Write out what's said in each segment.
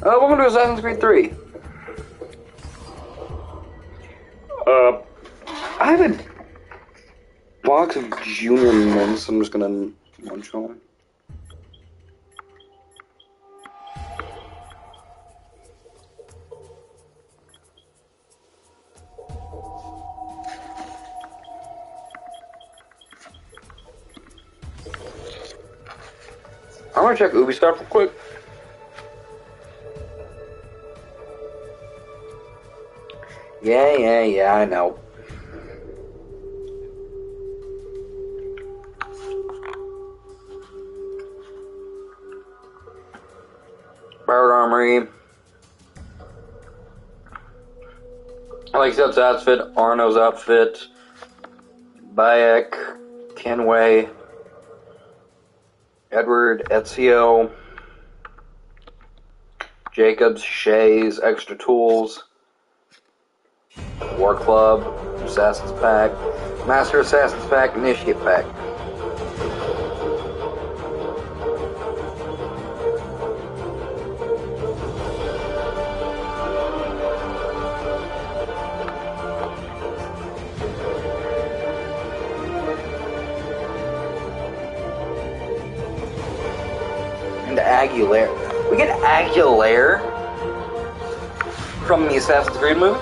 Welcome to Assassin's Creed 3. I have a box of Junior Mints I'm just gonna munch on. I'm gonna check Ubisoft real quick. Yeah, I know. Bird Armory. Alexev's outfit, Arno's outfit, Bayek, Kenway, Edward, Ezio, Jacobs, Shays, Extra Tools, War Club, Assassin's Pack, Master Assassin's Pack, Initiate Pack. And Aguilera. We get Aguilera from the Assassin's Creed movie?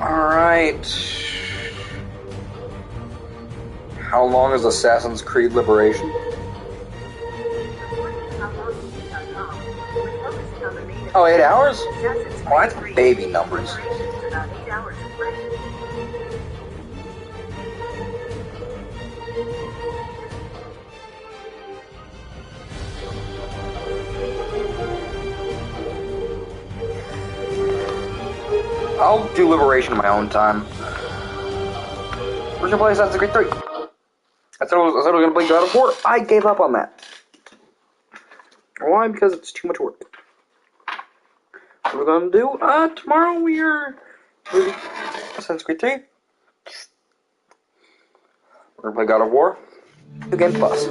Alright. How long is Assassin's Creed Liberation? Oh, 8 hours? Oh, that's baby numbers. I'll do Liberation in my own time. We're gonna play Assassin's Creed 3. I said I was gonna play God of War. I gave up on that. Why? Because it's too much work. What we're gonna do? Tomorrow we are doing Assassin's Creed 3. We're gonna play God of War. New Game Plus.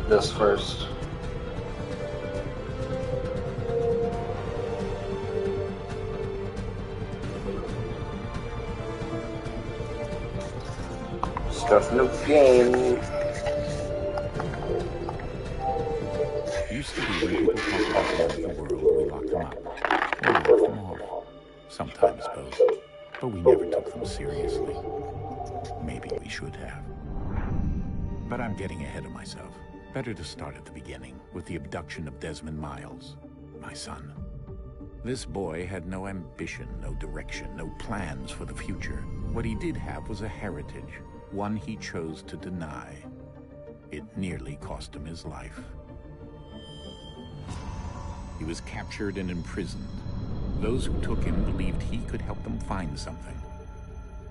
this first. Stuff new game. Used to be when people talked about the end of the world, we locked them up. Or we left them off. Sometimes both. But we never took them seriously. Maybe we should have. But I'm getting ahead of myself. Better to start at the beginning, with the abduction of Desmond Miles, my son. This boy had no ambition, no direction, no plans for the future. What he did have was a heritage, one he chose to deny. It nearly cost him his life. He was captured and imprisoned. Those who took him believed he could help them find something.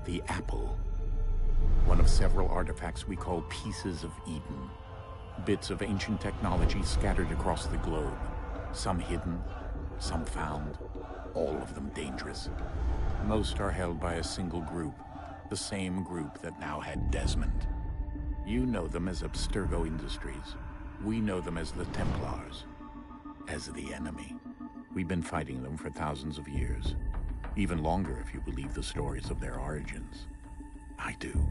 The apple. One of several artifacts we call Pieces of Eden. Bits of ancient technology scattered across the globe. Some hidden, some found, all of them dangerous. Most are held by a single group, the same group that now had Desmond. You know them as Abstergo Industries. We know them as the Templars, as the enemy. We've been fighting them for thousands of years, even longer if you believe the stories of their origins. I do.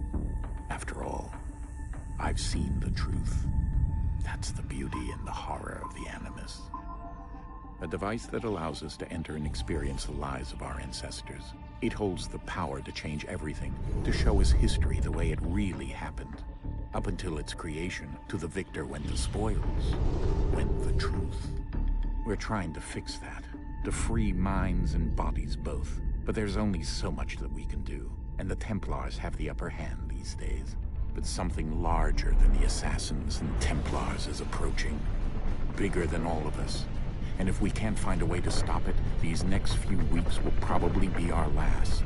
After all, I've seen the truth. That's the beauty and the horror of the Animus. A device that allows us to enter and experience the lives of our ancestors. It holds the power to change everything, to show us history the way it really happened. Up until its creation, to the victor went the spoils, went the truth. We're trying to fix that, to free minds and bodies both. But there's only so much that we can do, and the Templars have the upper hand these days. But something larger than the Assassins and Templars is approaching, bigger than all of us. And if we can't find a way to stop it, these next few weeks will probably be our last.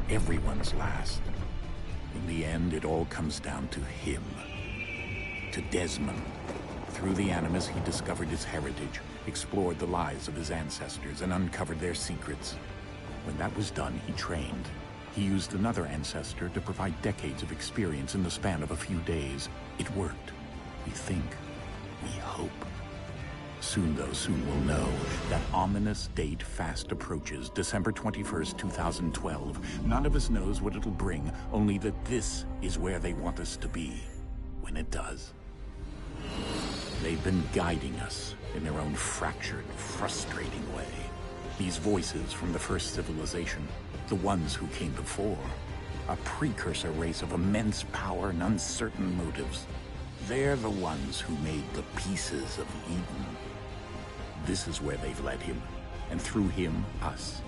Everyone's last. In the end, it all comes down to him. To Desmond. Through the Animus, he discovered his heritage, explored the lives of his ancestors, and uncovered their secrets. When that was done, he trained. He used another ancestor to provide decades of experience in the span of a few days. It worked. We think. We hope. Soon, though, soon we'll know. That ominous date fast approaches, December 21st, 2012. None of us knows what it'll bring, only that this is where they want us to be, when it does. They've been guiding us in their own fractured, frustrating way. These voices from the first civilization, the ones who came before, a precursor race of immense power and uncertain motives. They're the ones who made the Pieces of Eden. This is where they've led him, and through him, us.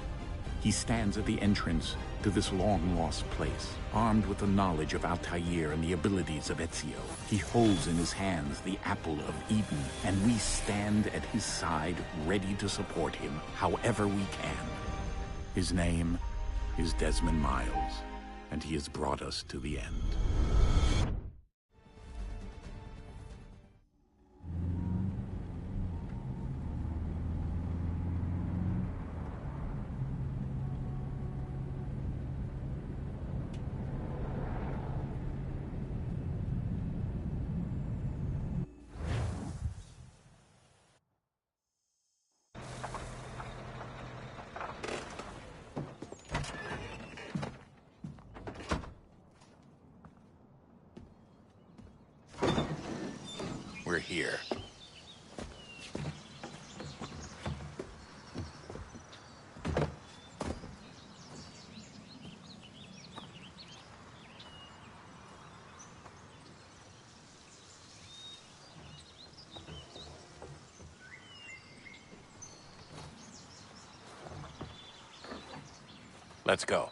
He stands at the entrance to this long-lost place, armed with the knowledge of Altair and the abilities of Ezio. He holds in his hands the Apple of Eden, and we stand at his side, ready to support him however we can. His name is Desmond Miles, and he has brought us to the end. We're here. Let's go.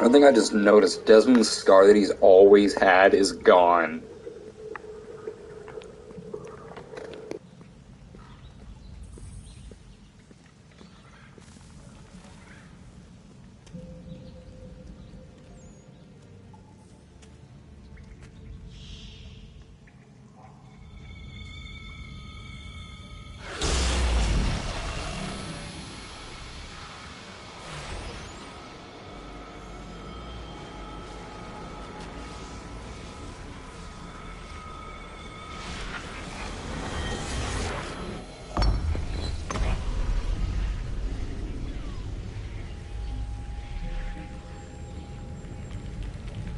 I think I just noticed Desmond's scar that he's always had is gone.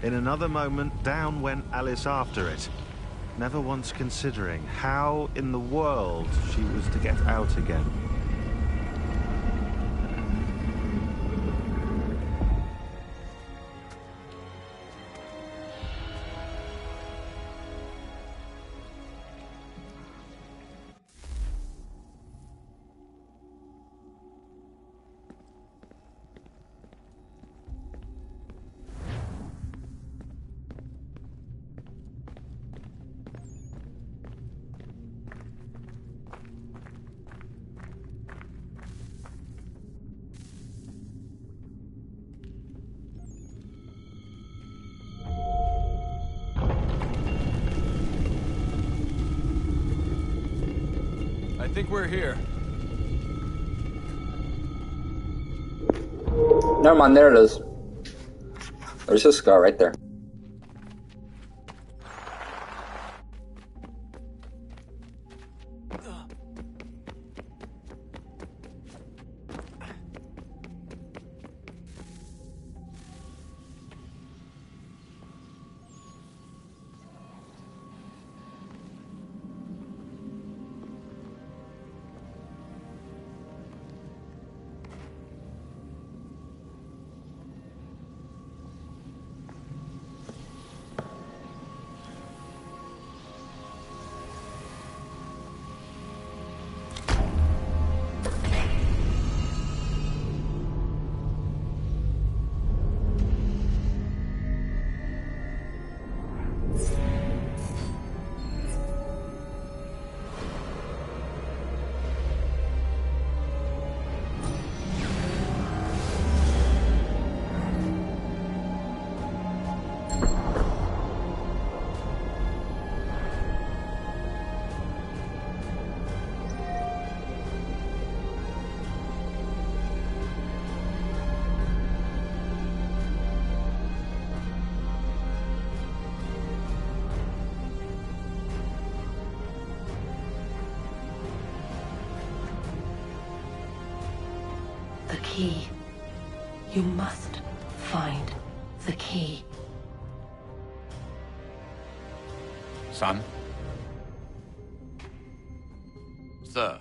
In another moment, down went Alice after it, never once considering how in the world she was to get out again. I think we're here. Never mind, there it is. There's his scar right there. The key. You must find the key. Son? Sir.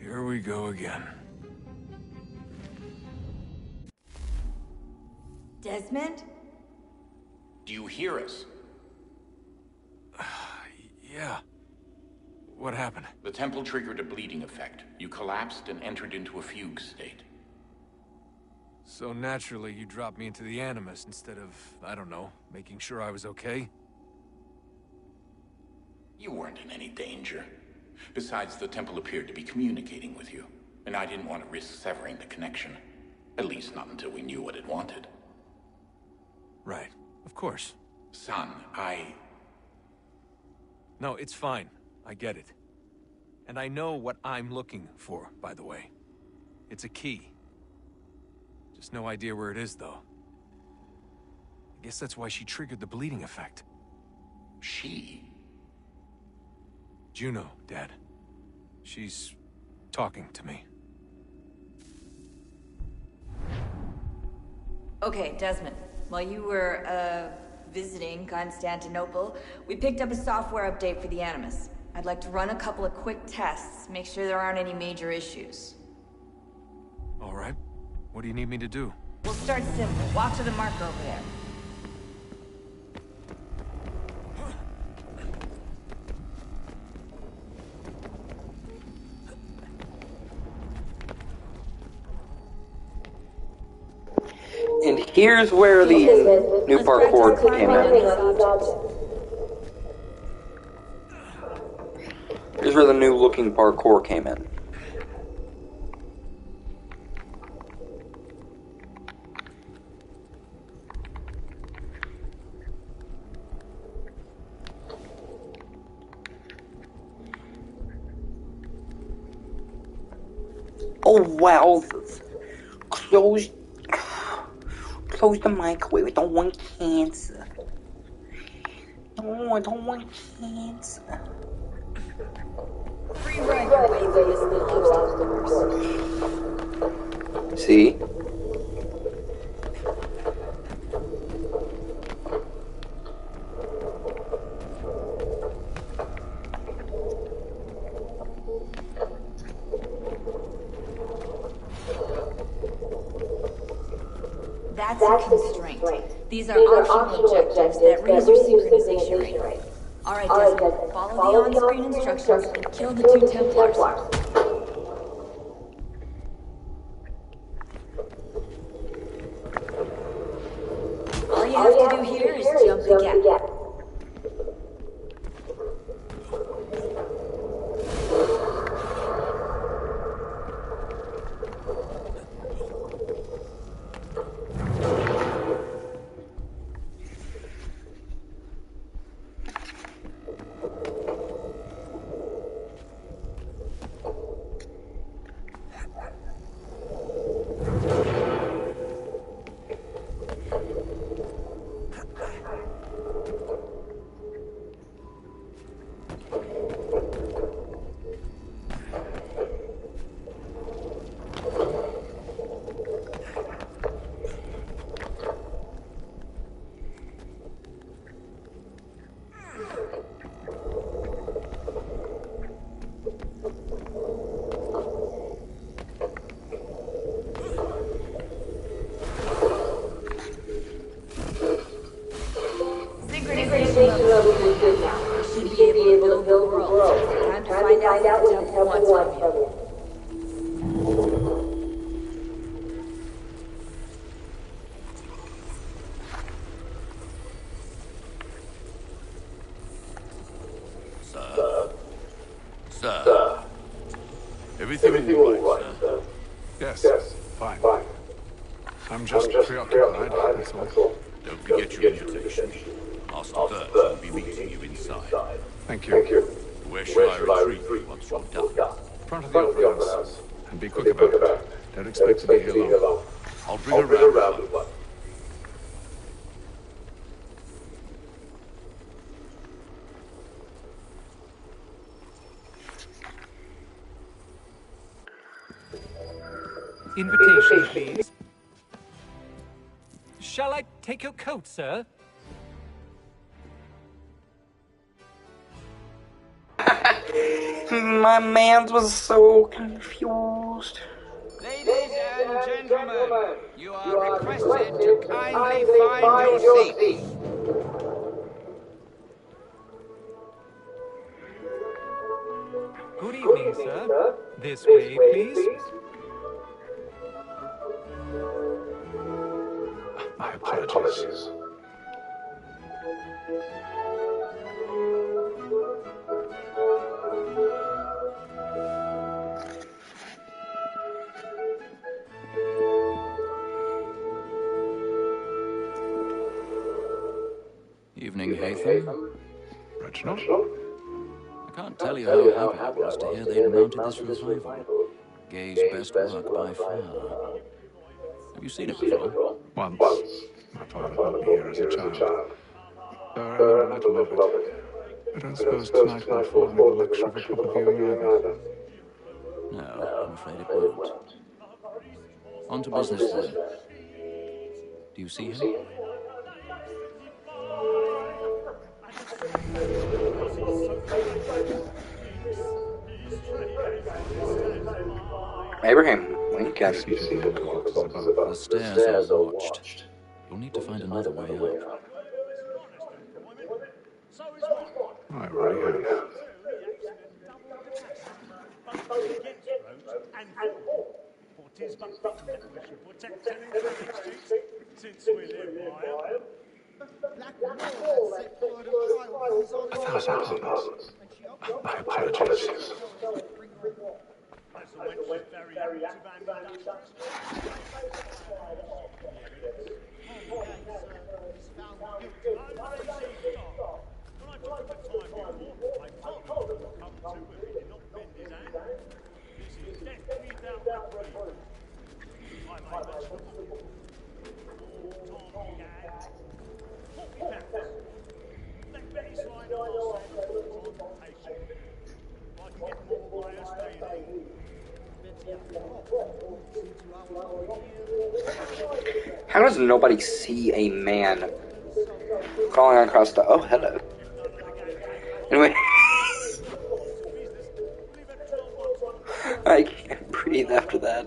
Here we go again. Desmond? Do you hear us? Yeah. What happened? The temple triggered a bleeding effect. You collapsed and entered into a fugue state. So naturally, you dropped me into the Animus instead of, I don't know, making sure I was okay? You weren't in any danger. Besides, the temple appeared to be communicating with you, and I didn't want to risk severing the connection. At least not until we knew what it wanted. Right. Of course. Son, No, it's fine. I get it. And I know what I'm looking for, by the way. It's a key. Just no idea where it is, though. I guess that's why she triggered the bleeding effect. She? Juno, Dad. She's talking to me. Okay, Desmond. While you were, visiting Constantinople, we picked up a software update for the Animus. I'd like to run a couple of quick tests, make sure there aren't any major issues. All right. What do you need me to do? We'll start simple. Walk to the marker over there. Here's where the new Let's parkour practice came climbing in. on these objects. Here's where the new looking parkour came in. Oh wow! Close the microwave. I don't want cancer. No, I don't want cancer. Free ride your way through this little obstacle course. See? That's a constraint. These are optional objectives that raise your synchronization rate. Alright, Desmond, follow the on-screen instructions and kill the 2 Templars. All you have to do here is jump the gap. Synchronization levels are good now. You should be able to build the world. Time to find out what the Temple wants from you. Sir. Everything all right, sir? Yes, fine. I'm just preoccupied, that's all. Don't forget your invitation. Master Burt will be meeting you inside. Thank you. Where shall I retreat once you're done? Front of the Opera House. And be quick about it. Don't expect to be here long. I'll bring around one. Invitation, please. Shall I take your coat, sir? My man was so confused. Ladies and gentlemen, you are requested to kindly find your seats. Good evening, sir. This way, please. My apologies. Evening, Haytham. Reginald? I can't tell you how happy I was to hear they'd mounted this revival. Gay's best work by far. Have you seen it before? Once. My father brought me here as a child. Though I remember little of it. I don't suppose tonight will afford me the luxury of a proper viewing either. No, I'm afraid it won't. On to business then. Do you see him? Abraham Lincoln. The stairs are watched. You'll need to find another way up. I already have. since we live by 'em. $1,000. My apologies. As the wench is very active and industrious. When I took him to time before, I told him what would come to if he did not bend his hand. This is death without reprieve. I made much of it. Tom Gad. 40 pounds. Let Betty slide on our side of transportation. I can get more by a staying. How does nobody see a man crawling across the... Oh, hello. Anyway. I can't breathe after that.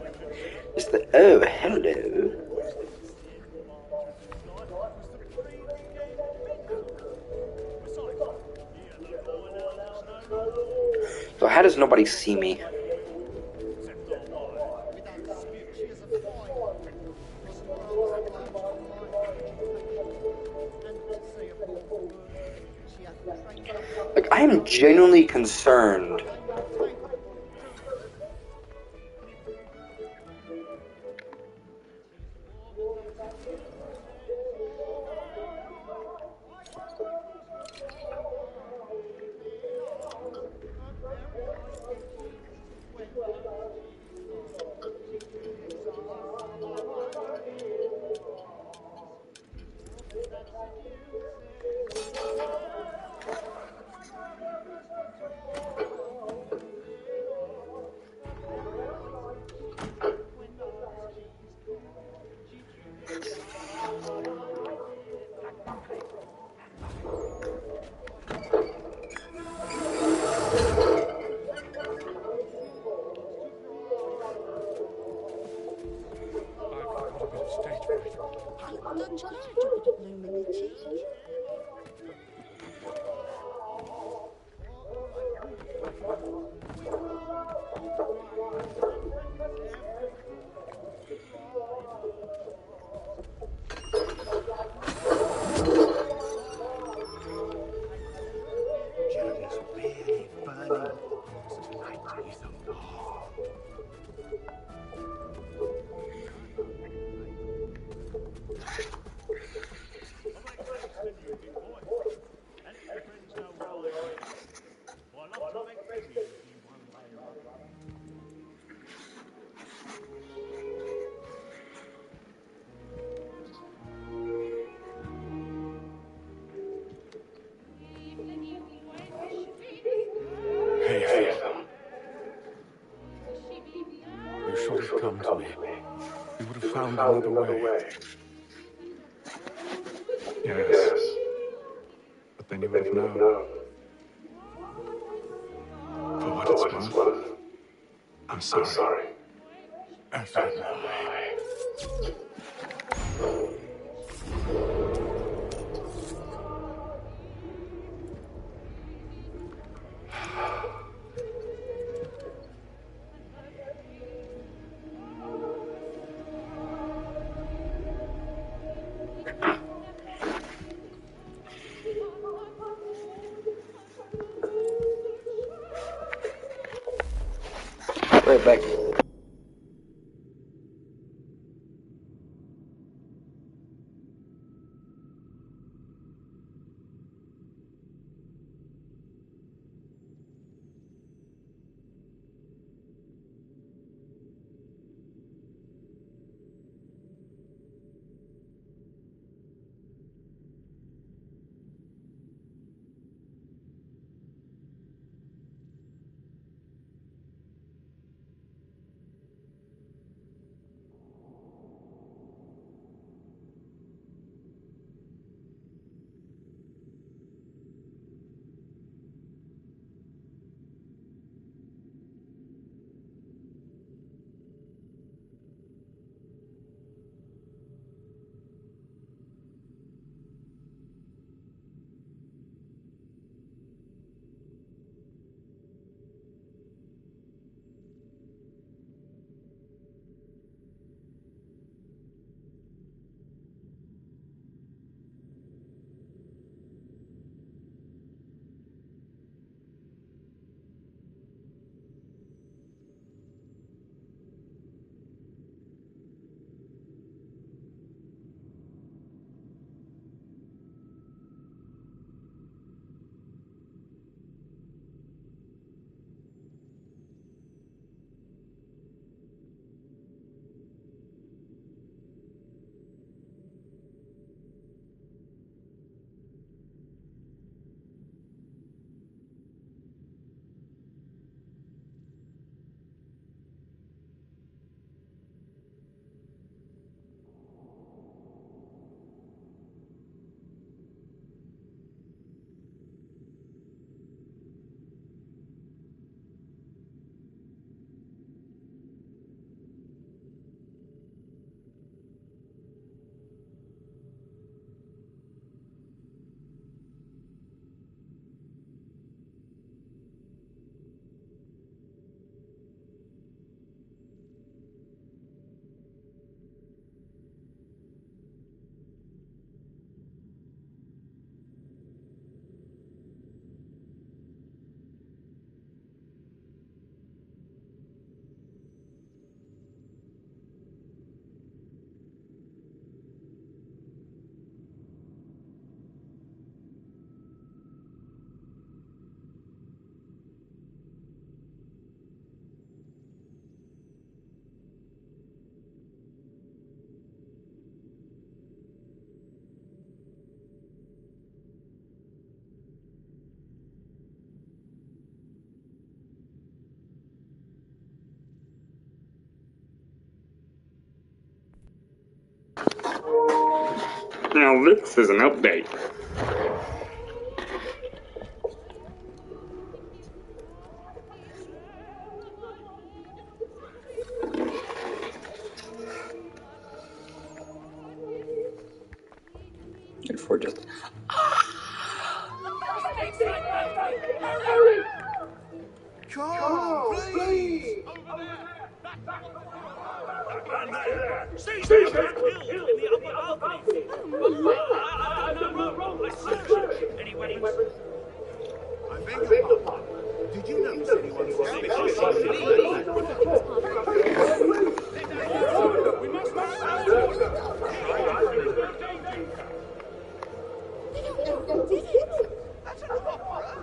Just the... Oh, hello. So how does nobody see me? Like, I am genuinely concerned. Come to me. We would have found another way. Yes. But then you would have known. For what it's worth, I'm sorry. As am I. Right back. Now this is an update. For just Carl, please! Caesar was killed in the upper balcony. I've done no wrong. I searched any weapons. I beg your pardon. Did you notice anyone We must That's an opera.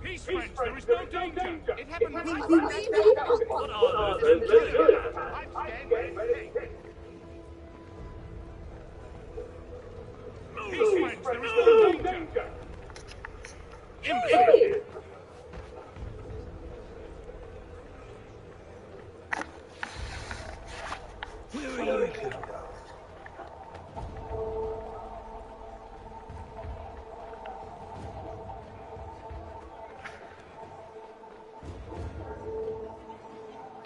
Peace, friends. There is no danger. It happened right What are those men doing? I'm scared. Peace, friends. There is no danger. Imbecile. Where are you?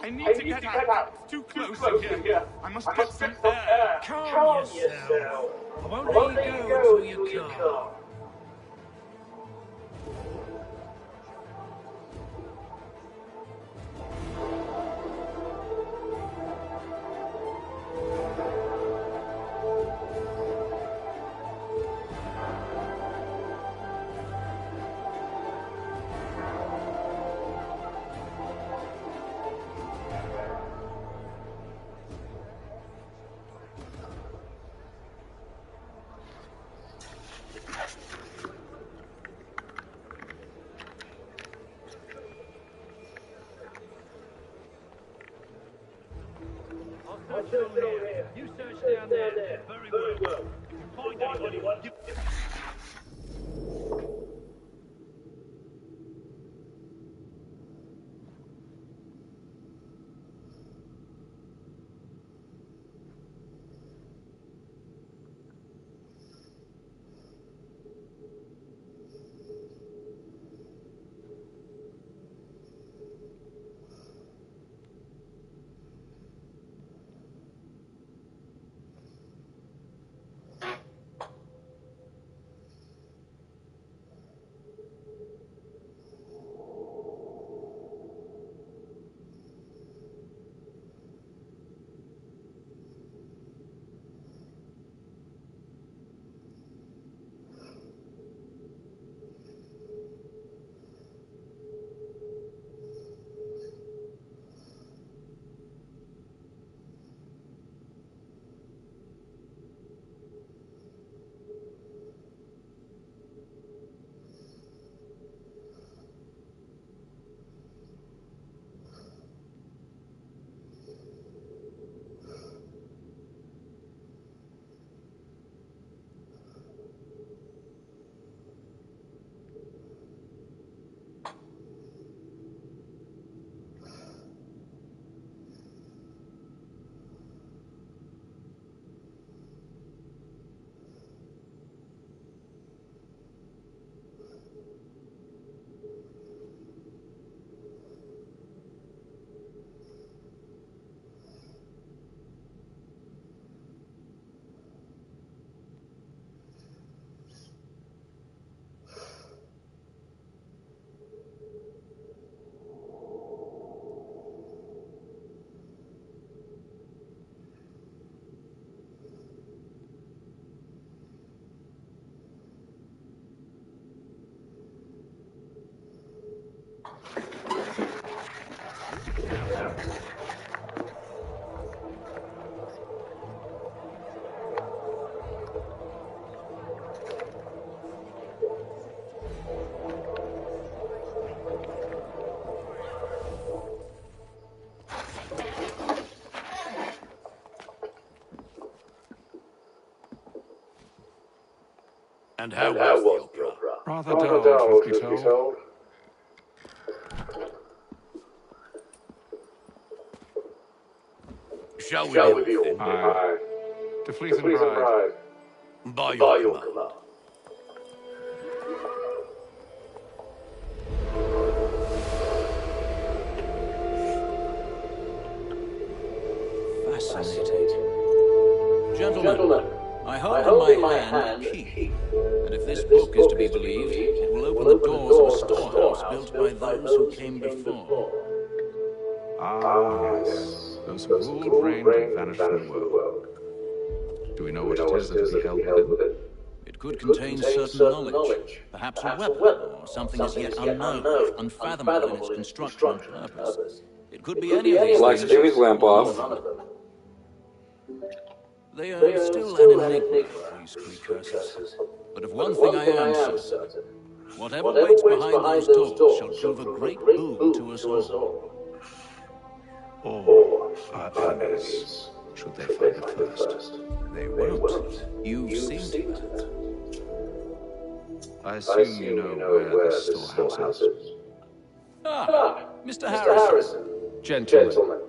I need to get out. It's too close in here. I must get some air. Calm yourself. I won't let you go until you come. You search down there. Very well. Find anyone. And how was the opera? Rather dull, truth be told. shall Shall we we be be off then? Aye. To Fleece and Bride. By By your your command. command. Fascinating. Gentlemen, Gentlemen, I hold in my hand a key. And if this book is to be believed, it will open the doors of a storehouse built by those who came before. Ah, yes. Those who ruled, reigned, and vanished from the world. Do we know what it is that is held within? It could contain certain knowledge, perhaps a weapon, or something as yet unknown, unfathomable in its construction and purpose. It could be any of these Lights things. Jimmy's lamp off. They are still an enigma, these precursors. But of one thing I am certain. Whatever waits behind those doors shall prove a great boon to us all. Or our enemies, should they find it first. They won't. You've seen to that. I assume you know where this storehouse is. Ah, Mr. Harrison. Gentlemen,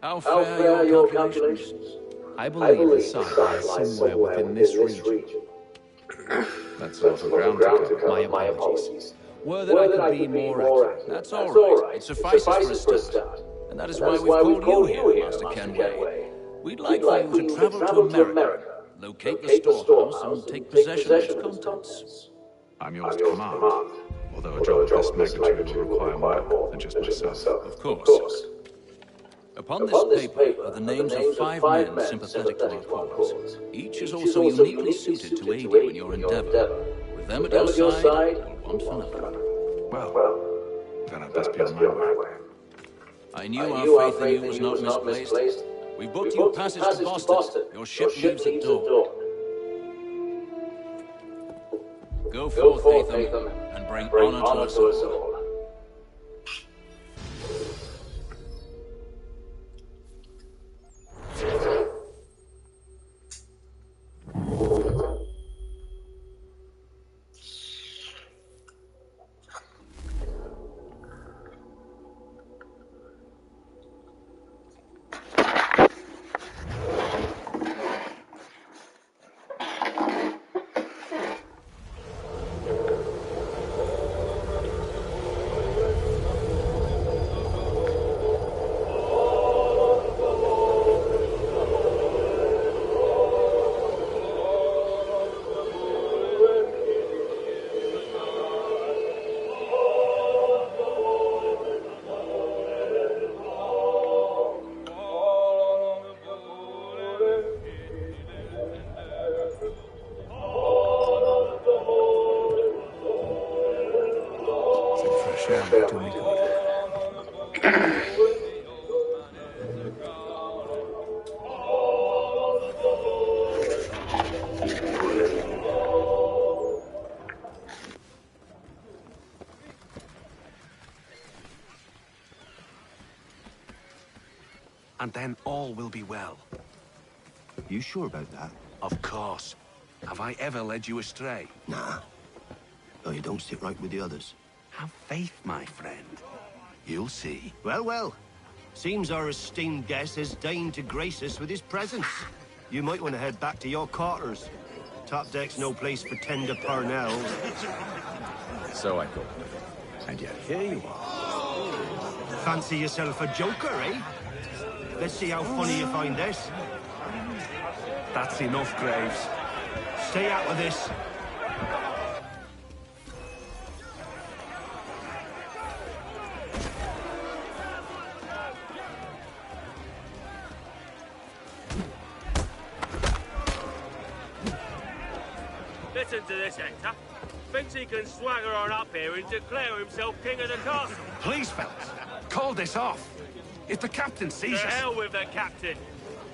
How fair your calculations? I believe the site lies somewhere within this region. that's a lot of ground to cover. My apologies. Were that I could be more accurate. That's all right. It suffices for a start. And that is why we've called you here, Master Kenway. We'd like for you to travel to America, locate the storehouse, and take possession of its contents. I'm yours to command, although a job of this magnitude will require more than just myself. Of course. Upon this paper are the names of 5 men sympathetic to our cause. Each is also uniquely suited to aid you in your endeavor. With them at your side, you'll want for nothing. Well, then I'd best be on my way. I knew our faith in you was not misplaced. We booked you passage to Boston. Your ship leaves at dawn. Go forth, Hatham, and bring honor to us all. Do me good. And then all will be well. You sure about that? Of course. Have I ever led you astray? Nah. Oh, you don't sit right with the others. Have faith, my friend. You'll see. Well, well. Seems our esteemed guest has deigned to grace us with his presence. You might want to head back to your quarters. Top deck's no place for tender parnells. So I thought. And yet here you are. Fancy yourself a joker, eh? Let's see how funny you find this. That's enough, Graves. Stay out of this. Listen to this, Hector. Thinks he can swagger on up here and declare himself king of the castle. Please, fellas, call this off. If the captain sees us... To hell with the captain.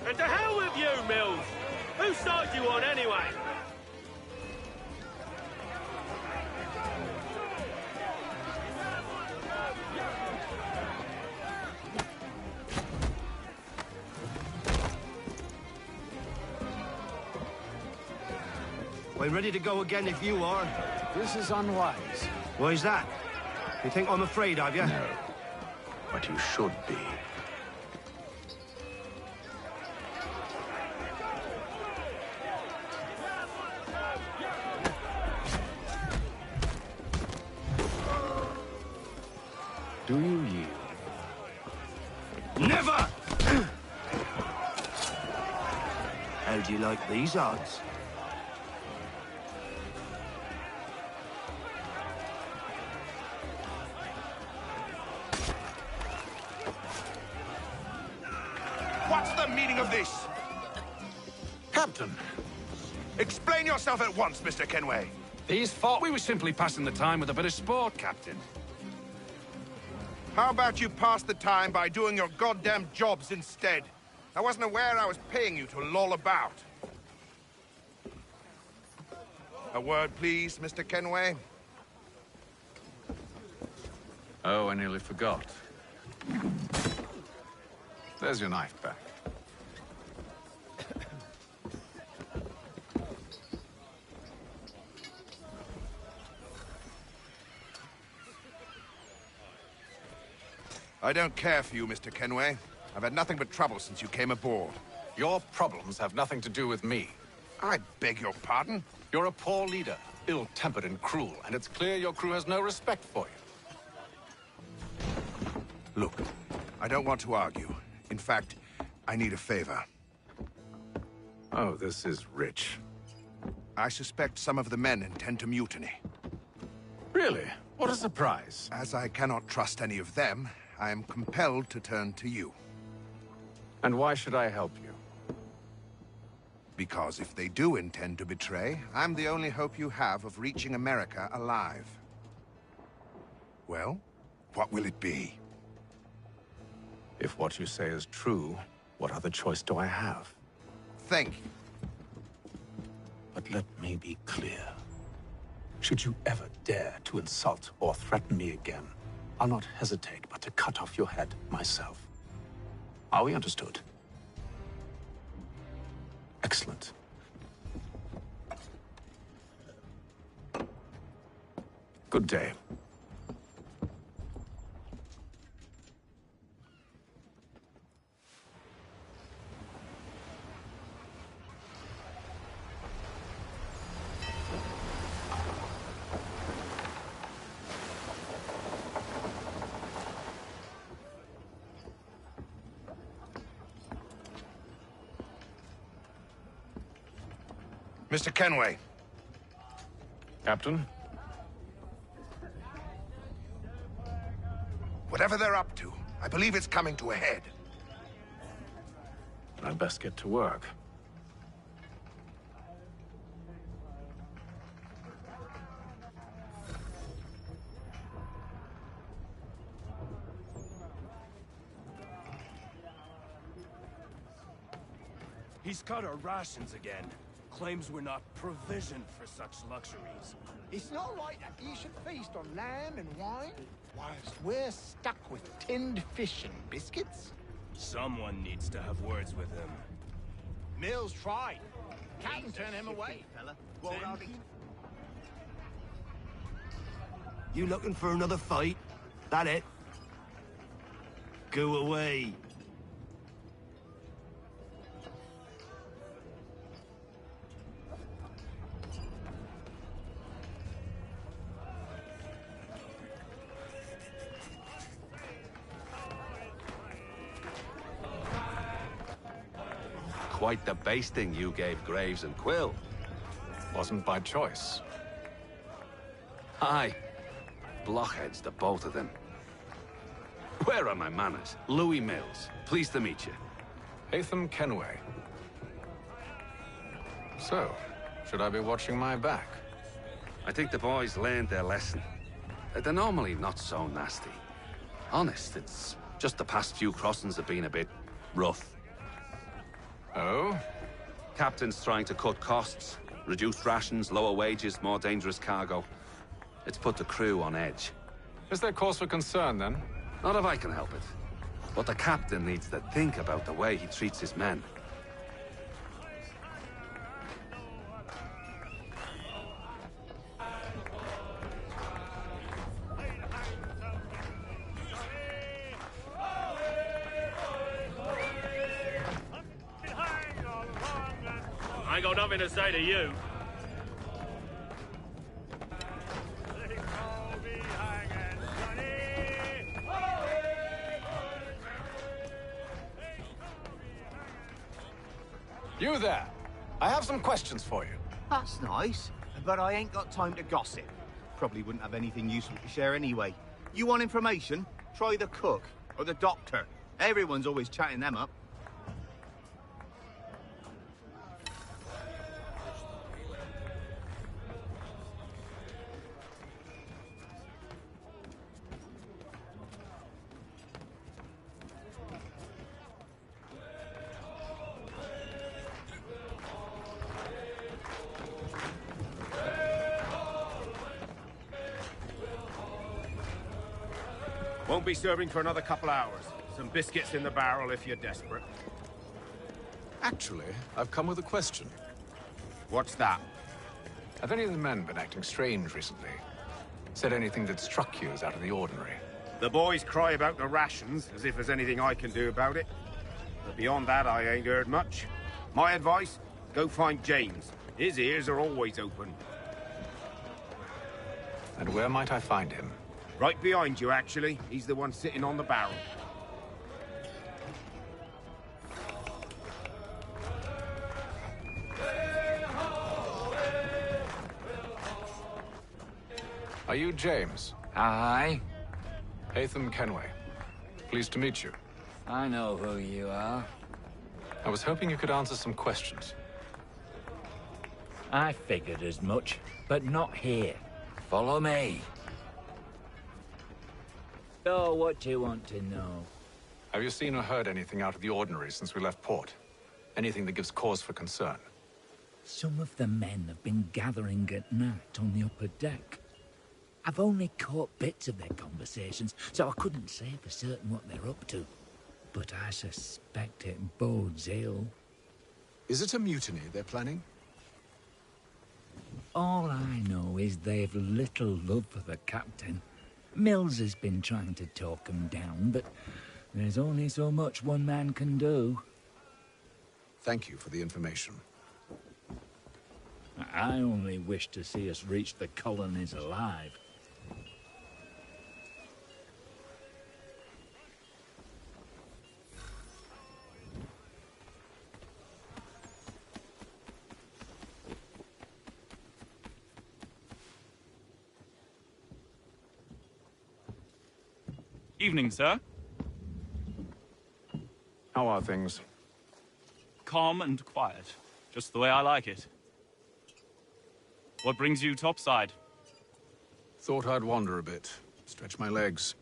And to hell with you, Mills. Whose side you on, anyway? I'm ready to go again if you are. This is unwise. Why's that? You think I'm afraid of you? No. But you should be. Do you yield? Never! How do you like these odds? What's the meaning of this? Captain! Explain yourself at once, Mr. Kenway. These fought. We were simply passing the time with a bit of sport, Captain. How about you pass the time by doing your goddamn jobs instead? I wasn't aware I was paying you to loll about. A word, please, Mr. Kenway. Oh, I nearly forgot. There's your knife back. I don't care for you, Mr. Kenway. I've had nothing but trouble since you came aboard. Your problems have nothing to do with me. I beg your pardon? You're a poor leader, ill-tempered and cruel, and it's clear your crew has no respect for you. Look, I don't want to argue. In fact, I need a favor. Oh, this is rich. I suspect some of the men intend to mutiny. Really? What a surprise. As I cannot trust any of them, I am compelled to turn to you. And why should I help you? Because if they do intend to betray, I'm the only hope you have of reaching America alive. Well, what will it be? If what you say is true, what other choice do I have? Thank you. But let me be clear. Should you ever dare to insult or threaten me again, I'll not hesitate but to cut off your head myself. Are we understood? Excellent. Good day. Mr. Kenway. Captain? Whatever they're up to, I believe it's coming to a head. I'd best get to work. He's cut our rations again. Claims we're not provisioned for such luxuries. It's not right that you should feast on lamb and wine, whilst we're stuck with tinned fish and biscuits. Someone needs to have words with him. Mills tried. Can't turn him away, fella. Well, Rowdy. You looking for another fight? That it? Go away. Quite the basting you gave Graves and Quill. Wasn't by choice. Aye. Blockheads, the both of them. Where are my manners? Louis Mills. Pleased to meet you. Haytham Kenway. So, should I be watching my back? I think the boys learned their lesson. They're normally not so nasty. Honest, it's just the past few crossings have been a bit rough. Oh? Captain's trying to cut costs. Reduced rations, lower wages, more dangerous cargo. It's put the crew on edge. Is there cause for concern, then? Not if I can help it. But the captain needs to think about the way he treats his men. I ain't got nothing to say to you. You there. I have some questions for you. That's nice, but I ain't got time to gossip. Probably wouldn't have anything useful to share anyway. You want information? Try the cook or the doctor. Everyone's always chatting them up. Won't be serving for another couple hours. Some biscuits in the barrel if you're desperate. Actually, I've come with a question. What's that? Have any of the men been acting strange recently? Said anything that struck you as out of the ordinary? The boys cry about the rations, as if there's anything I can do about it. But beyond that, I ain't heard much. My advice, go find James. His ears are always open. And where might I find him? Right behind you, actually. He's the one sitting on the barrel. Are you James? Aye. Haytham Kenway. Pleased to meet you. I know who you are. I was hoping you could answer some questions. I figured as much, but not here. Follow me. So, what do you want to know? Have you seen or heard anything out of the ordinary since we left port? Anything that gives cause for concern? Some of the men have been gathering at night on the upper deck. I've only caught bits of their conversations, so I couldn't say for certain what they're up to. But I suspect it bodes ill. Is it a mutiny they're planning? All I know is they've little love for the captain. Mills has been trying to talk him down, but there's only so much one man can do. Thank you for the information. I only wish to see us reach the colonies alive. Evening, sir. How are things? Calm and quiet. Just the way I like it. What brings you topside? Thought I'd wander a bit. Stretch my legs.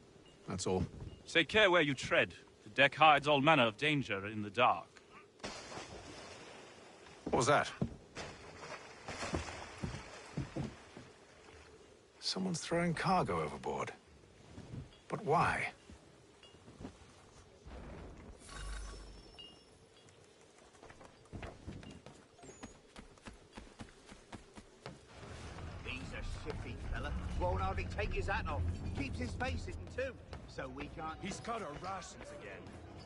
That's all. Take care where you tread. The deck hides all manner of danger in the dark. What was that? Someone's throwing cargo overboard. But why? He's a shifty fella. Won't hardly take his hat off. Keeps his face hidden too, so we can't... He's cut our rations again.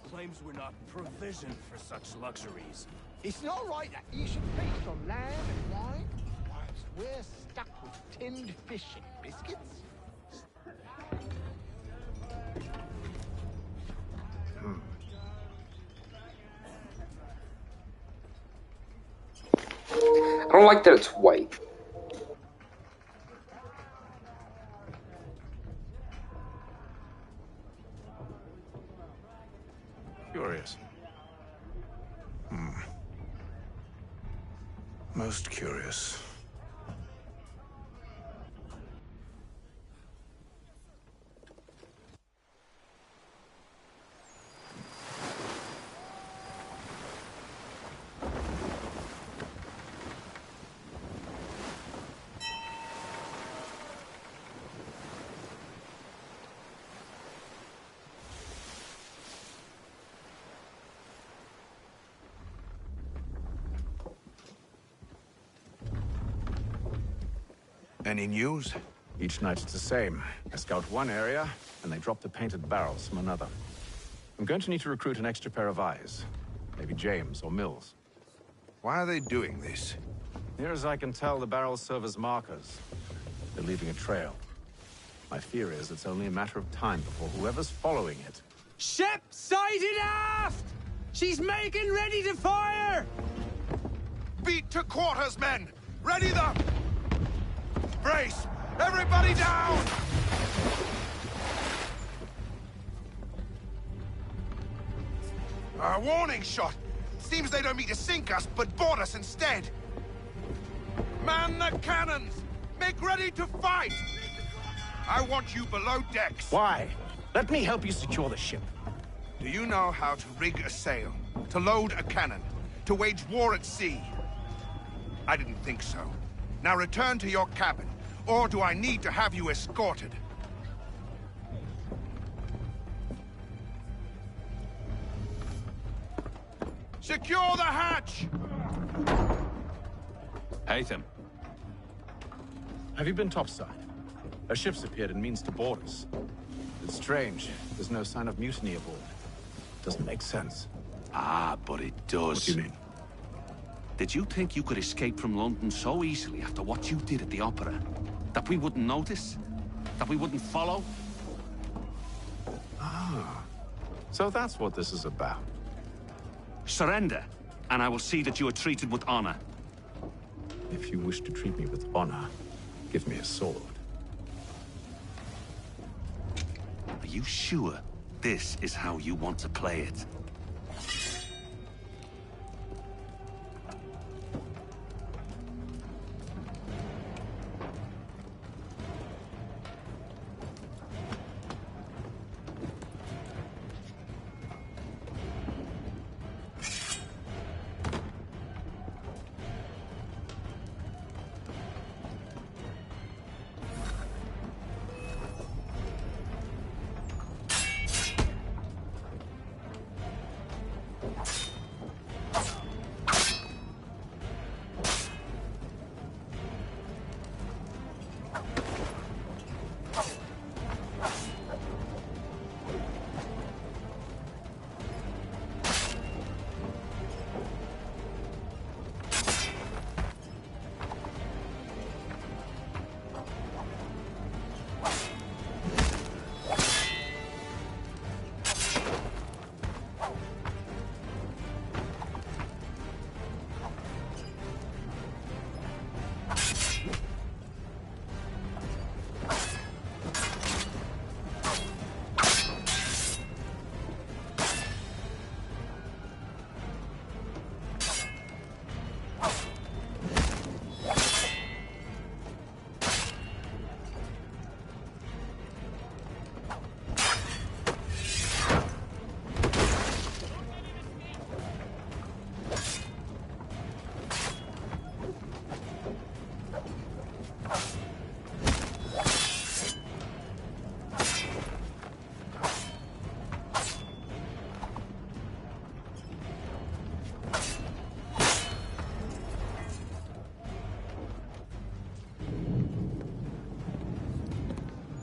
Claims we're not provisioned for such luxuries. It's not right that you should feast on lamb and wine, whilst we're stuck with tinned fish and biscuits. I don't like that it's white. Curious. Most curious. Any news? Each night it's the same. I scout one area, and they drop the painted barrels from another. I'm going to need to recruit an extra pair of eyes. Maybe James or Mills. Why are they doing this? Near as I can tell, the barrels serve as markers. They're leaving a trail. My fear is it's only a matter of time before whoever's following it... Ship sighted aft! She's making ready to fire! beat to quarters, men! Ready the... Brace! Everybody down! A warning shot! Seems they don't mean to sink us, but board us instead! Man the cannons! Make ready to fight! I want you below decks. Why? Let me help you secure the ship. Do you know how to rig a sail? To load a cannon? To wage war at sea? I didn't think so. Now return to your cabin, or do I need to have you escorted? Secure the hatch! Haytham. Have you been topside? A ship's appeared and means to board us. It's strange. There's no sign of mutiny aboard. Doesn't make sense. Ah, but it does. What do you mean? Did you think you could escape from London so easily after what you did at the Opera? That we wouldn't notice? That we wouldn't follow? Ah. So that's what this is about. Surrender, and I will see that you are treated with honor. If you wish to treat me with honor, give me a sword. Are you sure this is how you want to play it?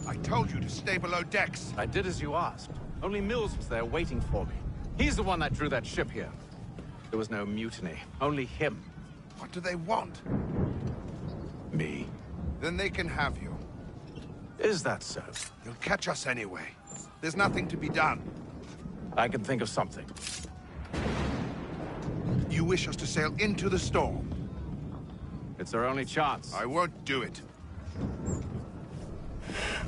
I told you to stay below decks. I did as you asked. Only Mills was there waiting for me. He's the one that drew that ship here. There was no mutiny, only him. What do they want? Me. Then they can have you. Is that so? You'll catch us anyway. There's nothing to be done. I can think of something. You wish us to sail into the storm? It's our only chance. I won't do it.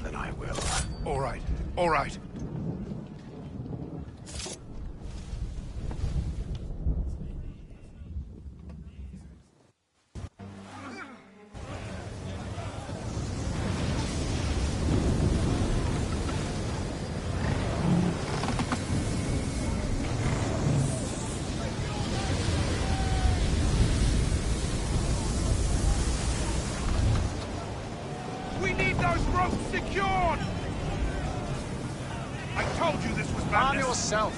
Then I will. All right. All right. We need those ropes secured! I told you this was madness. Arm yourself.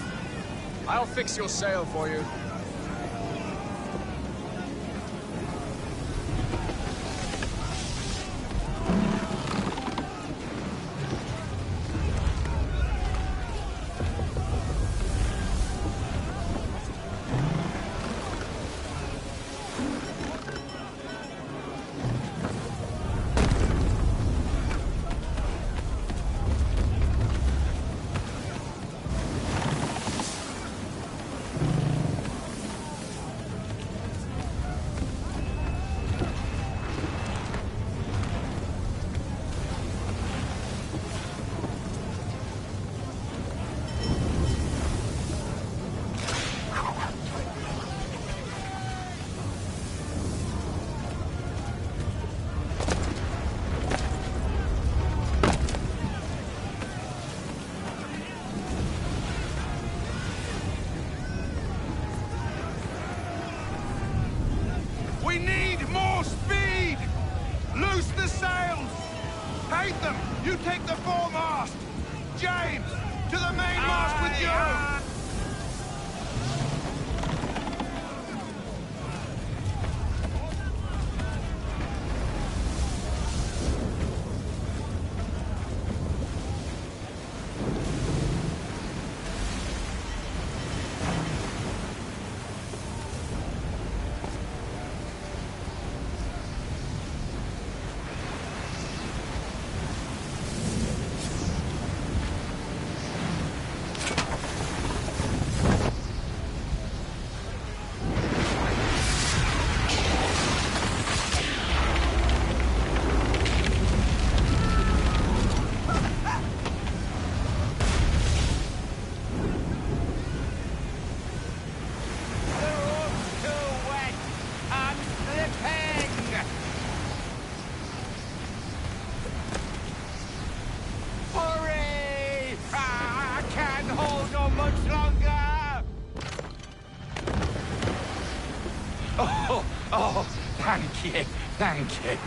I'll fix your sail for you. foremast! James, to the mainmast with you! Oh, thank you. Thank you.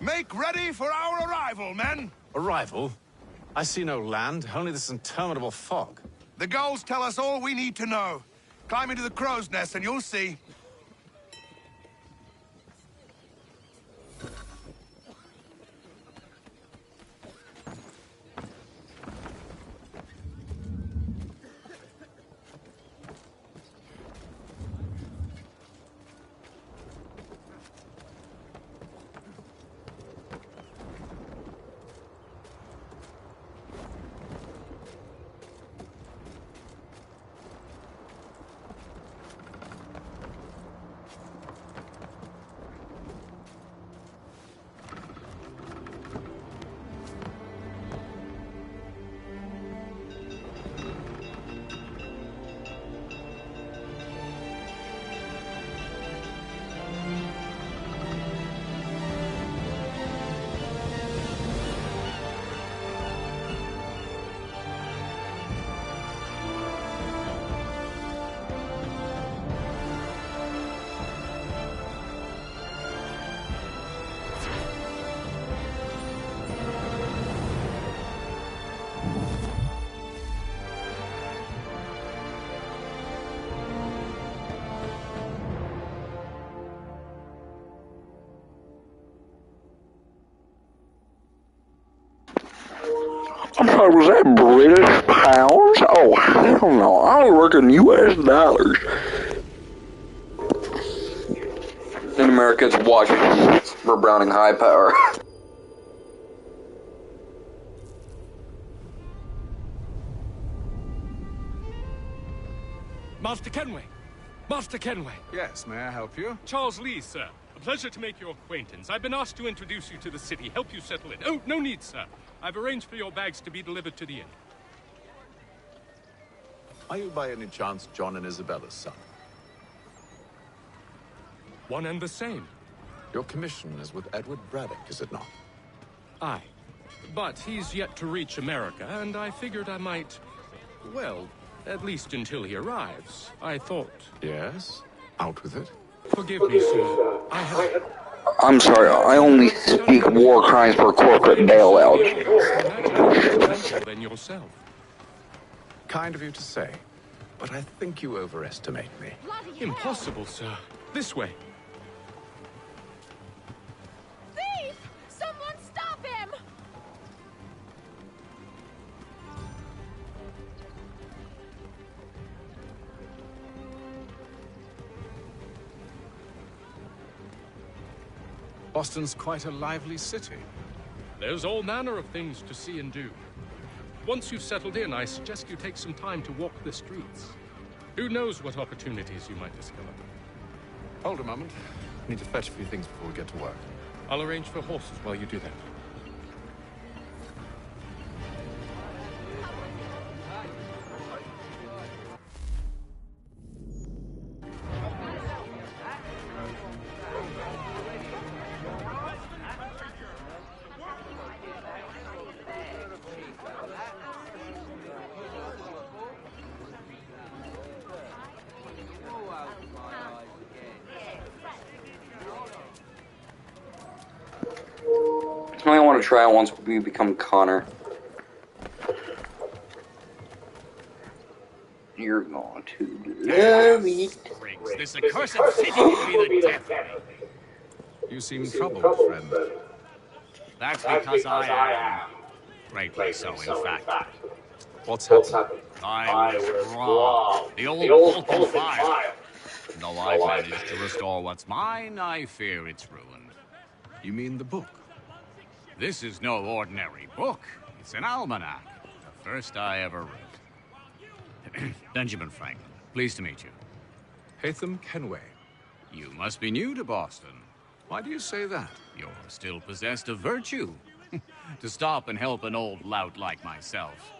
Make ready for our arrival, men! Arrival? I see no land, only this interminable fog. The gulls tell us all we need to know. Climb into the crow's nest and you'll see. I'm sorry, was that British pounds? Oh, hell no. I only work in US dollars. In America, it's Washington for Browning high power. Master Kenway! Master Kenway! Yes, may I help you? Charles Lee, sir. A pleasure to make your acquaintance. I've been asked to introduce you to the city, help you settle in. Oh, no need, sir. I've arranged for your bags to be delivered to the inn. Are you by any chance John and Isabella's son? One and the same. Your commission is with Edward Braddock, is it not? Aye. But he's yet to reach America, and I figured I might... well, at least until he arrives. I thought... Yes? Out with it. Forgive me, sir. I I'm sorry, I only speak war crimes for corporate bailout. Than yourself. Kind of you to say, but I think you overestimate me. Impossible, sir. This way. Thief! Someone stop him! Boston's quite a lively city. There's all manner of things to see and do. Once you've settled in, I suggest you take some time to walk the streets. Who knows what opportunities you might discover. Hold a moment. I need to fetch a few things before we get to work. I'll arrange for horses while you do that. I want to try it once we become Connor. You're going to love it. This accursed city will be the death of me. You seem troubled, friend. That's because I am. Greatly so, in fact. What's happened? I was wrong. The old Vulcan fire. Though I've managed to restore what's mine, I fear it's ruined. You mean the book? This is no ordinary book. It's an almanac. The first I ever wrote. Benjamin Franklin, pleased to meet you. Haytham Kenway. You must be new to Boston. Why do you say that? You're still possessed of virtue. To stop and help an old lout like myself.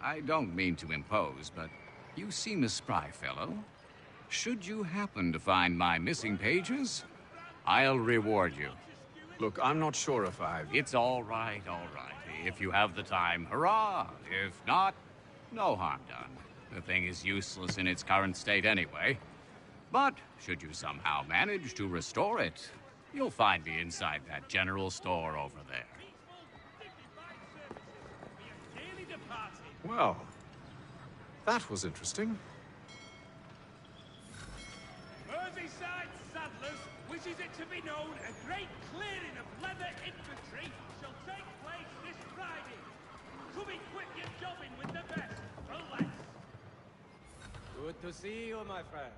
I don't mean to impose, but you seem a spry fellow. Should you happen to find my missing pages, I'll reward you. Look, I'm not sure if I've... It's all right, all right. If you have the time, hurrah! If not, no harm done. The thing is useless in its current state anyway. But should you somehow manage to restore it, you'll find me inside that general store over there. Well, that was interesting. Merseyside Saddlers wishes it to be known a great clearing of leather infantry shall take place this Friday. Come equip your jobbing with the best, for less. Good to see you, my friend.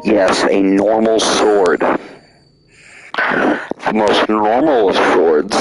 Yes, a normal sword. The most normal of swords.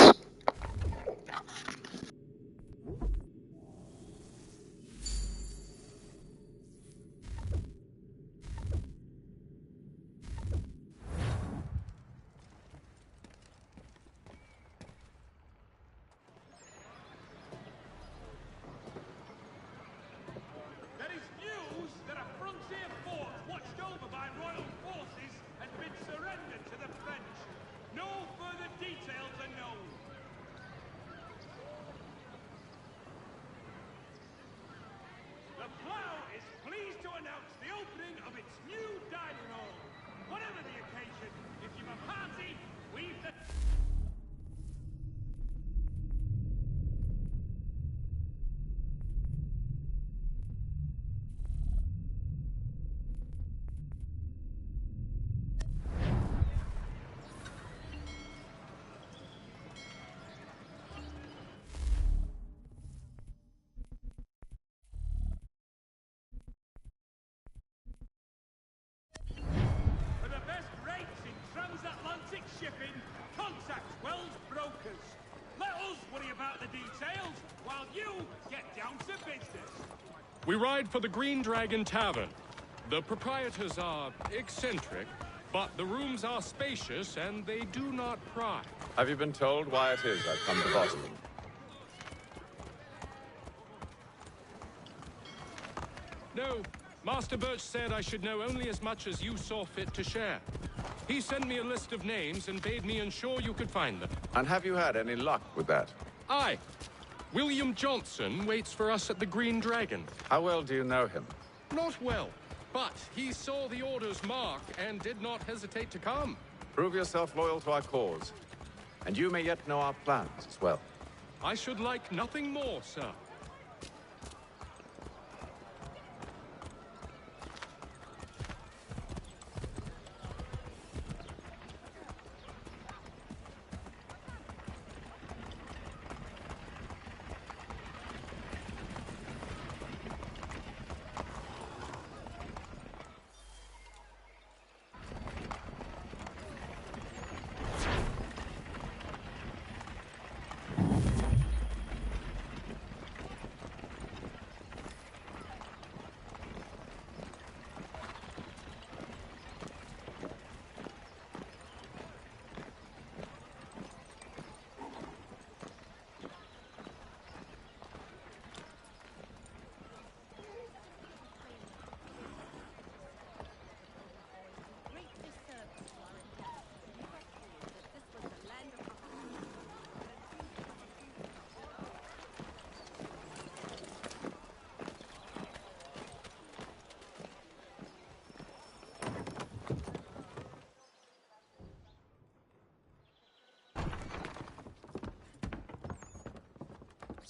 There is news that a frontier fort watched over by royal forces has been surrendered to the French. No further details are known. the details while you get down to business. We ride for the Green Dragon Tavern. The proprietors are eccentric, but the rooms are spacious and they do not pry. Have you been told why it is I've come to Boston? No, Master Birch said I should know only as much as you saw fit to share. He sent me a list of names and bade me ensure you could find them. And have you had any luck with that? Aye. William Johnson waits for us at the Green Dragon. How well do you know him? Not well, but he saw the order's mark and did not hesitate to come. Prove yourself loyal to our cause. And you may yet know our plans as well. I should like nothing more, sir.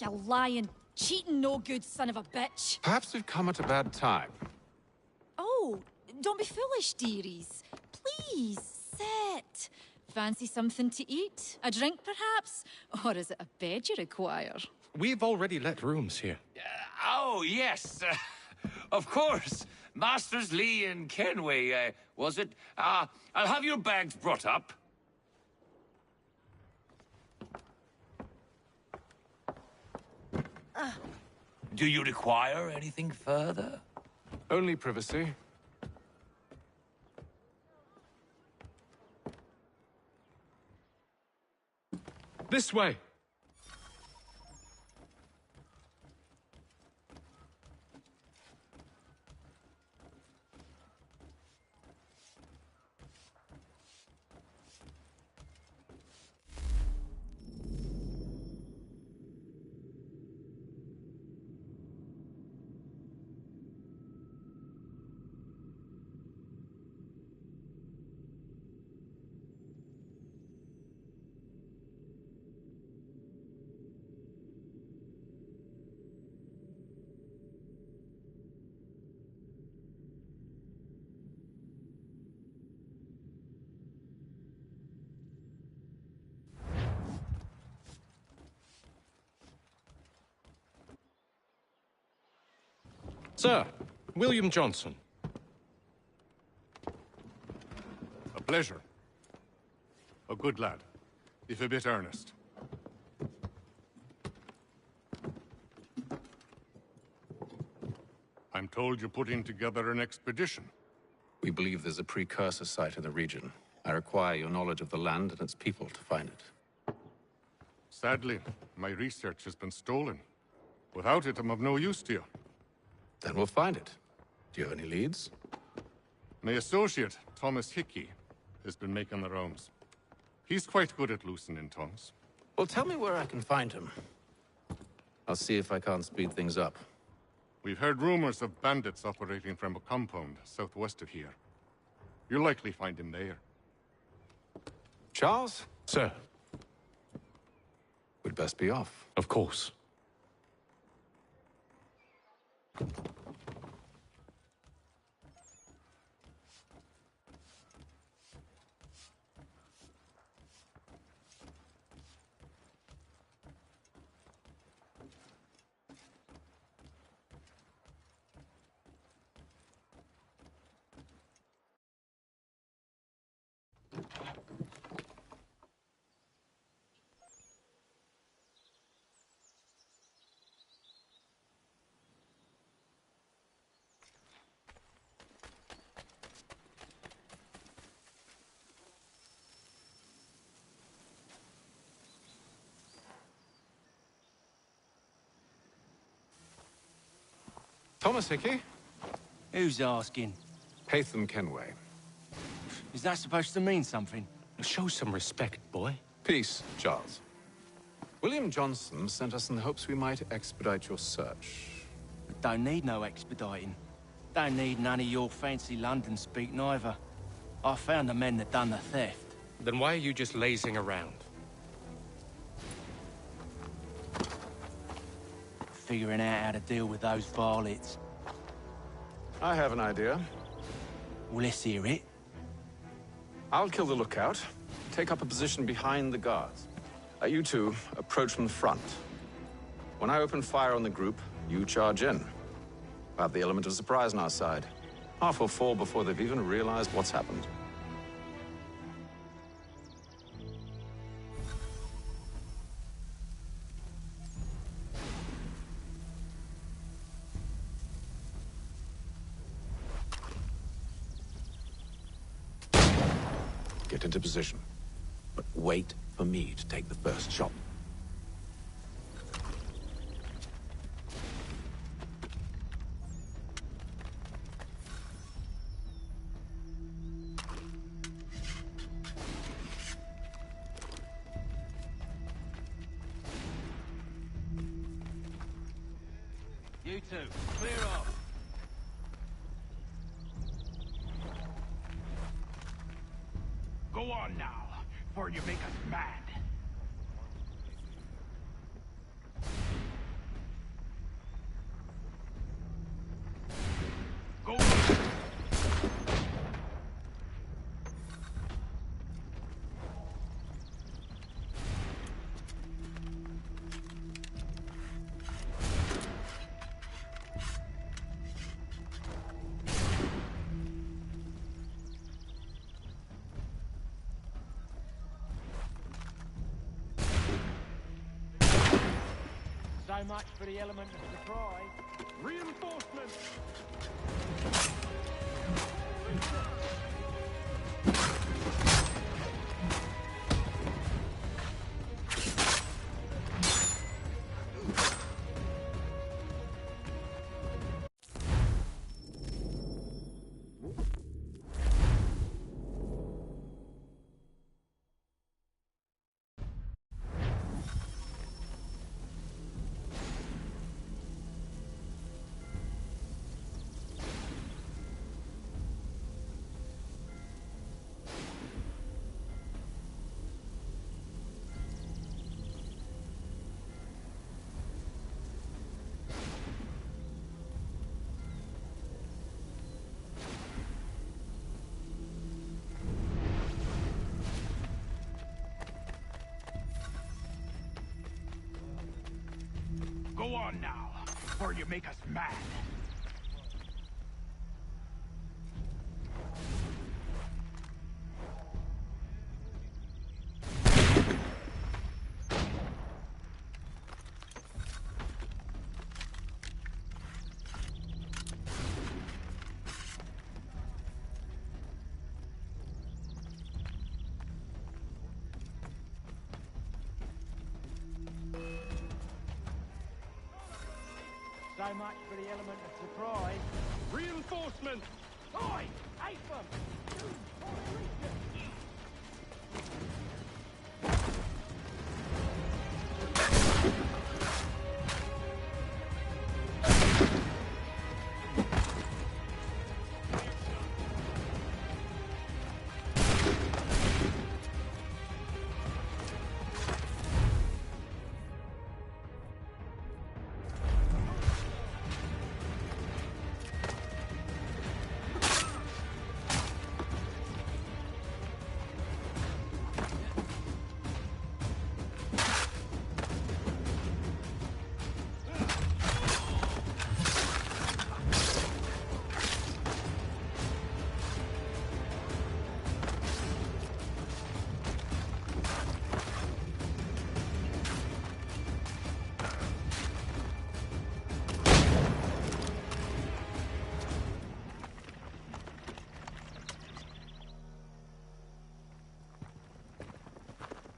You lying, cheating, no good son of a bitch. Perhaps we've come at a bad time. Oh, don't be foolish, dearies. Please, sit. Fancy something to eat? A drink, perhaps? Or is it a bed you require? We've already let rooms here. Oh, yes. Of course. Masters Lee and Kenway, was it? I'll have your bags brought up. Do you require anything further? Only privacy. This way. Sir, William Johnson. A pleasure. A good lad, if a bit earnest. I'm told you're putting together an expedition. We believe there's a precursor site in the region. I require your knowledge of the land and its people to find it. Sadly, my research has been stolen. Without it, I'm of no use to you. Then we'll find it. Do you have any leads? My associate, Thomas Hickey, has been making the rounds. He's quite good at loosening tongues. Well, tell me where I can find him. I'll see if I can't speed things up. We've heard rumors of bandits operating from a compound southwest of here. You'll likely find him there. Charles? Sir. We'd best be off. Of course. Thomas Hickey? Who's asking? Haytham Kenway. Is that supposed to mean something? Show some respect, boy. Peace, Charles. William Johnson sent us in the hopes we might expedite your search. Don't need no expediting. Don't need none of your fancy London speak neither. I found the men that done the theft. Then why are you just lazing around? Figuring out how to deal with those varlets. I have an idea. Well, let's hear it. I'll kill the lookout, take up a position behind the guards. You two approach from the front. When I open fire on the group, you charge in. We'll have the element of surprise on our side. Half will fall before they've even realized what's happened. Get into position. But wait for me to take the first shot. You two, clear off. Go on now, before you make us mad. Go on. So much for the element of surprise. Reinforcements! Go on now, before you make us mad. So much for the element of surprise. Reinforcements! Oi! Haytham!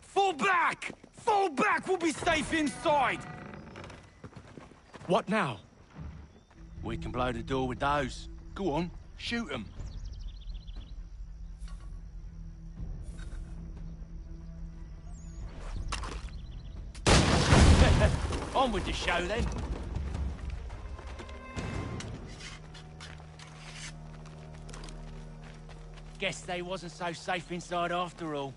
Fall back! Fall back! We'll be safe inside! What now? We can blow the door with those. Go on, shoot them. On with the show, then. Guess they wasn't so safe inside after all.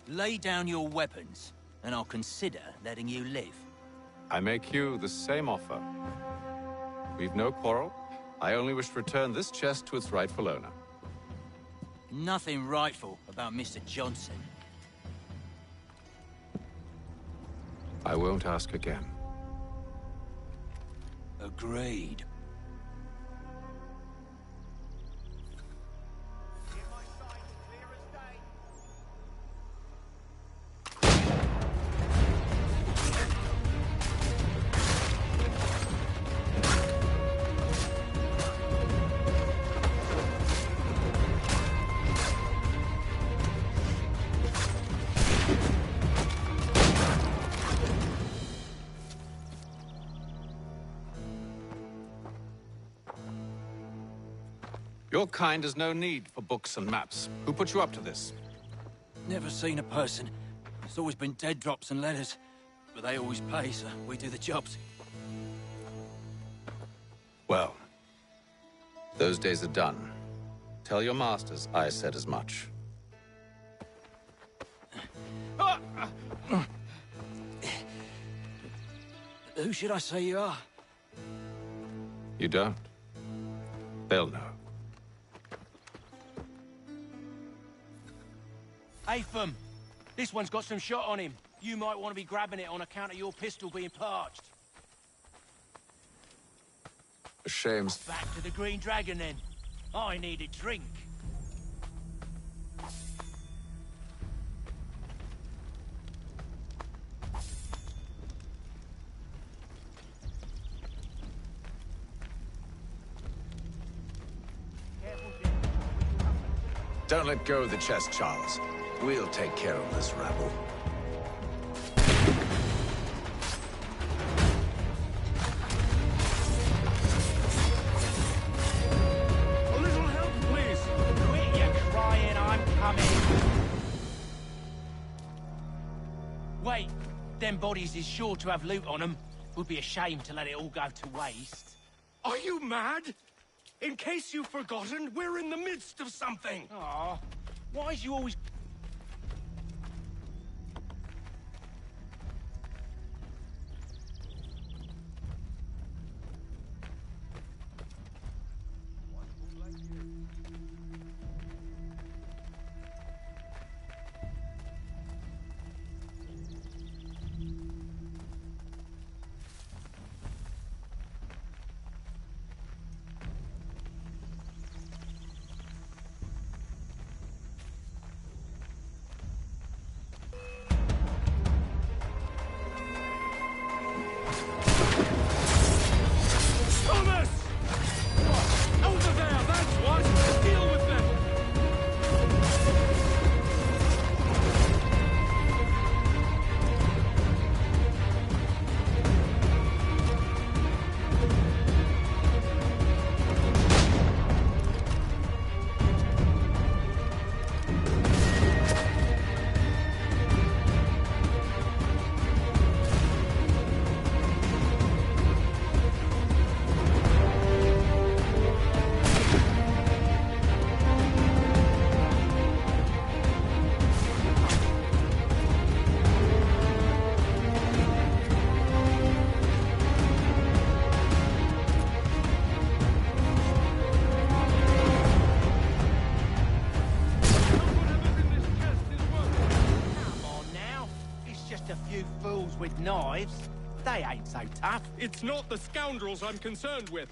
Lay down your weapons, and I'll consider letting you live. I make you the same offer. We've no quarrel. I only wish to return this chest to its rightful owner. Nothing rightful about Mr. Johnson. I won't ask again. Agreed. Your kind has no need for books and maps. Who put you up to this? Never seen a person. It's always been dead drops and letters. But they always pay, so we do the jobs. Well, those days are done. Tell your masters I said as much. Who should I say you are? You don't. They'll know. Atham, this one's got some shot on him. You might want to be grabbing it on account of your pistol being parched. A shame. Back to the Green Dragon, then. I need a drink. Don't let go of the chest, Charles. We'll take care of this rabble. A little help, please. Quit your crying, I'm coming. Wait, them bodies is sure to have loot on them. Would be a shame to let it all go to waste. Are you mad? In case you've forgotten, we're in the midst of something. Aw, why is you always... Thomas! Over there, that's what! Deal with them! With knives, they ain't so tough. It's not the scoundrels I'm concerned with.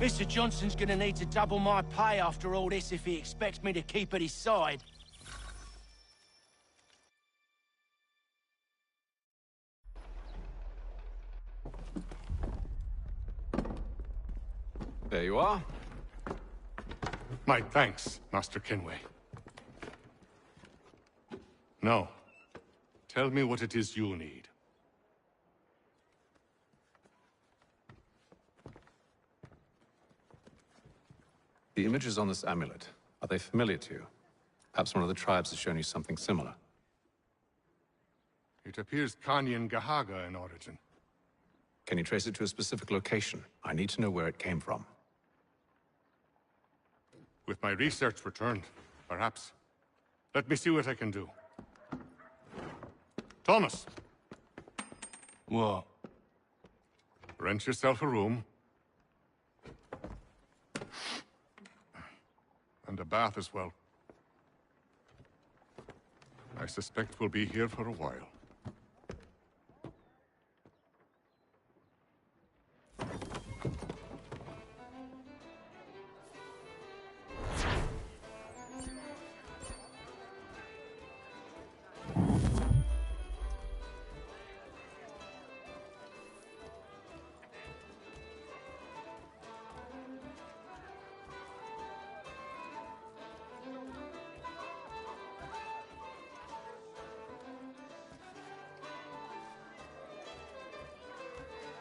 Mr. Johnson's gonna need to double my pay after all this if he expects me to keep at his side. There you are. My thanks, Master Kenway. Now, tell me what it is you need. The images on this amulet, are they familiar to you? Perhaps one of the tribes has shown you something similar. It appears Kanyan Gahaga in origin. Can you trace it to a specific location? I need to know where it came from. With my research returned, perhaps. Let me see what I can do. Thomas! What? Rent yourself a room. And a bath as well. I suspect we'll be here for a while.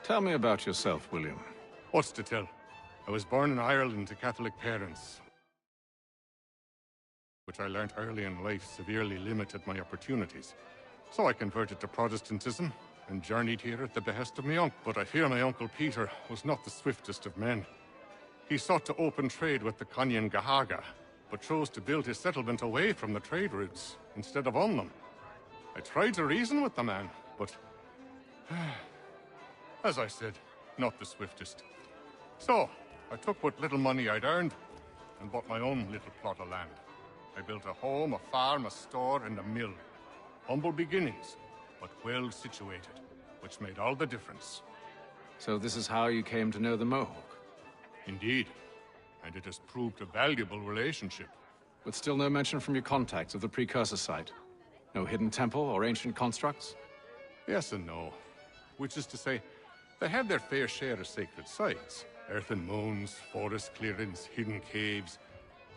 Tell me about yourself, William. What's to tell? I was born in Ireland to Catholic parents, which I learnt early in life severely limited my opportunities. So I converted to Protestantism and journeyed here at the behest of my uncle. But I fear my uncle Peter was not the swiftest of men. He sought to open trade with the Kanyan Gahaga, but chose to build his settlement away from the trade routes instead of on them. I tried to reason with the man, but as I said, not the swiftest. So, I took what little money I'd earned and bought my own little plot of land. I built a home, a farm, a store, and a mill. Humble beginnings, but well situated, which made all the difference. So this is how you came to know the Mohawk? Indeed. And it has proved a valuable relationship. But still no mention from your contacts of the precursor site? No hidden temple or ancient constructs? Yes and no. Which is to say, they have their fair share of sacred sites. Earthen mounds, forest clearings, hidden caves.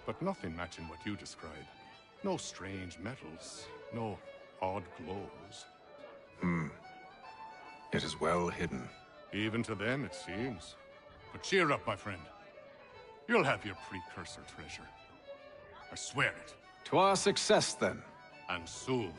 But nothing matching what you describe. No strange metals, no odd glows. It is well hidden. Even to them, it seems. But cheer up, my friend. You'll have your precursor treasure. I swear it. To our success, then. And soon.